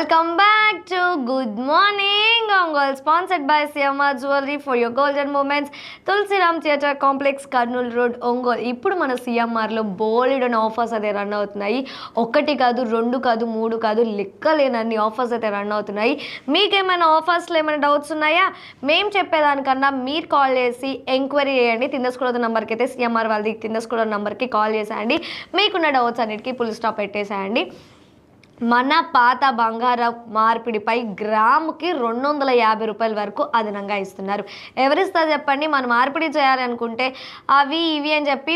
Welcome back to Good Morning Ongole, sponsored by CMR Jewelry for your golden moments. Tulsiram theatre complex, Kurnool road, Ongole. ఇప్పుడు మన సిఎంఆర్లో బోల్డ్ and offers అయితే run అవుతున్నాయి. ఒకటి కాదు, రెండు కాదు, మూడు కాదు, లెక్కలేనన్ని ఆఫర్స్ అయితే రన్ అవుతున్నాయి. మీకేమైనా ఆఫర్స్లో ఏమైనా డౌట్స్ ఉన్నాయా? మేము చెప్పేదానికన్నా మీరు కాల్ చేసి ఎంక్వైరీ చేయండి. తిందస్కూడ నెంబర్కి అయితే సిఎంఆర్ వాళ్ళది తిందస్కూడ నెంబర్కి కాల్ చేసేయండి. మీకున్న డౌట్స్ అన్నిటికీ ఫుల్ స్టాప్ పెట్టేసేయండి. మన పాత బంగారం మార్పిడిపై గ్రాముకి 250 రూపాయల వరకు అదనంగా ఇస్తున్నారు. ఎవరిస్తారు చెప్పండి? మనం మార్పిడి చేయాలనుకుంటే అవి ఇవి అని చెప్పి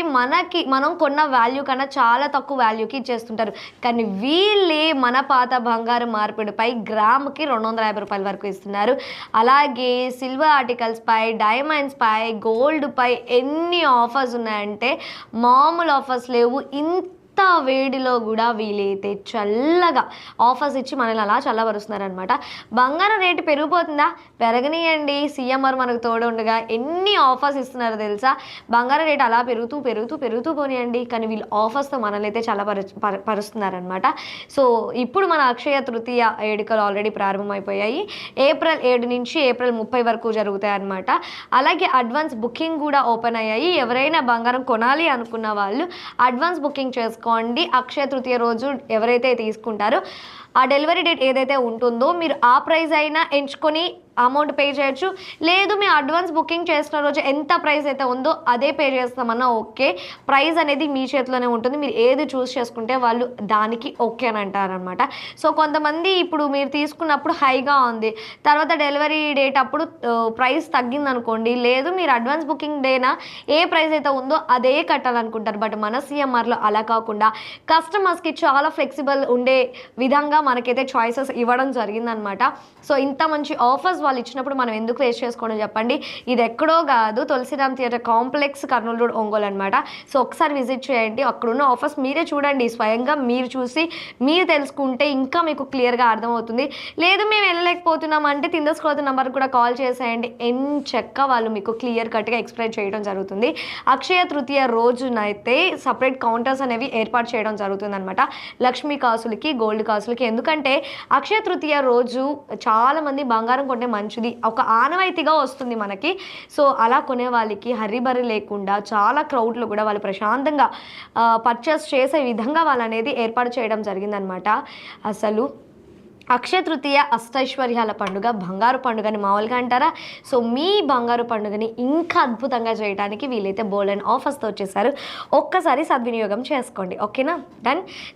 మనం కొన్న వాల్యూ కన్నా చాలా తక్కువ వాల్యూకి ఇచ్చేస్తుంటారు. కానీ వీళ్ళే మన పాత బంగారం మార్పిడిపై గ్రాముకి 250 రూపాయల వరకు ఇస్తున్నారు. అలాగే సిల్వర్ ఆర్టికల్స్పై, డైమండ్స్పై, గోల్డ్పై ఎన్ని ఆఫర్స్ ఉన్నాయంటే మామూలు ఆఫర్స్ లేవు. ఇంత వేడిలో కూడా వీలైతే చల్లగా ఆఫర్స్ ఇచ్చి మనల్ని అలా చల్లబరుస్తున్నారనమాట. బంగారం రేటు పెరిగిపోతుందా? పెరగనీయండి. సిఎంఆర్ మనకు తోడుండగా ఎన్ని ఆఫర్స్ ఇస్తున్నారో తెలుసా? బంగారం రేటు అలా పెరుగుతూ పోనీయండి. కానీ వీళ్ళు ఆఫర్స్తో మనల్ని అయితే పరుస్తున్నారనమాట. సో ఇప్పుడు మన అక్షయ తృతీయ వేడుకలు ఆల్రెడీ ప్రారంభమైపోయాయి. ఏప్రిల్ 7 నుంచి ఏప్రిల్ 30 వరకు జరుగుతాయి అనమాట. అలాగే అడ్వాన్స్ బుకింగ్ కూడా ఓపెన్ అయ్యాయి. ఎవరైనా బంగారం కొనాలి అనుకున్న వాళ్ళు అడ్వాన్స్ బుకింగ్ చేసుకోండి. అక్షయ తృతీయ రోజు ఎవరైతే తీసుకుంటారో ఆ డెలివరీ డేట్ ఏదైతే ఉంటుందో మీరు ఆ ప్రైస్ అయినా ఎంచుకొని అమౌంట్ పే చేయొచ్చు. లేదు మీ అడ్వాన్స్ బుకింగ్ చేసిన రోజు ఎంత ప్రైస్ అయితే ఉందో అదే పే చేస్తామన్నా ఓకే. ప్రైస్ అనేది మీ చేతిలోనే ఉంటుంది. మీరు ఏది చూస్ చేసుకుంటే వాళ్ళు దానికి ఓకే అని అంటారనమాట. సో కొంతమంది ఇప్పుడు మీరు తీసుకున్నప్పుడు హైగా ఉంది, తర్వాత డెలివరీ డేట్ అప్పుడు ప్రైస్ తగ్గిందనుకోండి, లేదు మీరు అడ్వాన్స్ బుకింగ్ డేనా ఏ ప్రైస్ అయితే ఉందో అదే కట్టాలనుకుంటారు. బట్ మన సిఎంఆర్లో అలా కాకుండా కస్టమర్స్కి చాలా ఫ్లెక్సిబుల్ ఉండే విధంగా మనకైతే చాయిసెస్ ఇవ్వడం జరిగిందనమాట. సో ఇంత మంచి ఆఫర్స్ వాళ్ళు ఇచ్చినప్పుడు మనం ఎందుకు వేస్ట్ చేసుకోవడం చెప్పండి? ఇది ఎక్కడో కాదు, Tulsiram theatre complex, Kurnool road, Ongole అనమాట. సో ఒకసారి విజిట్ చేయండి. అక్కడున్న ఆఫర్స్ మీరే చూడండి. స్వయంగా మీరు చూసి మీరు తెలుసుకుంటే ఇంకా మీకు క్లియర్గా అర్థమవుతుంది. లేదు మేము వెళ్ళలేకపోతున్నాం అంటే తిందస్కూడ నెంబర్ కూడా కాల్ చేసేయండి. ఎంచక్క వాళ్ళు మీకు క్లియర్ కట్గా ఎక్స్ప్లెయిన్ చేయడం జరుగుతుంది. అక్షయ తృతీయ రోజునైతే సపరేట్ కౌంటర్స్ అనేవి ఏర్పాటు చేయడం జరుగుతుంది అనమాట. లక్ష్మీ కాసులకి, గోల్డ్ కాసులకి. ఎందుకంటే అక్షయ తృతీయ రోజు చాలామంది బంగారం కొంటే మంచిది, ఒక ఆనవాయితీగా వస్తుంది మనకి. సో అలా కొనే వాళ్ళకి హర్రిబర్రి లేకుండా చాలా క్రౌడ్లో కూడా వాళ్ళు ప్రశాంతంగా పర్చేస్ చేసే విధంగా వాళ్ళు అనేది ఏర్పాటు చేయడం జరిగిందనమాట. అసలు అక్షయ తృతీయ అష్టైశ్వర్యాల పండుగ, బంగారు పండుగని మామూలుగా అంటారా? సో మీ బంగారు పండుగని ఇంకా అద్భుతంగా చేయడానికి వీలైతే బోల్డ్ అండ్ ఆఫర్స్తో వచ్చేసారు. ఒక్కసారి సద్వినియోగం చేసుకోండి. ఓకేనా? డన్.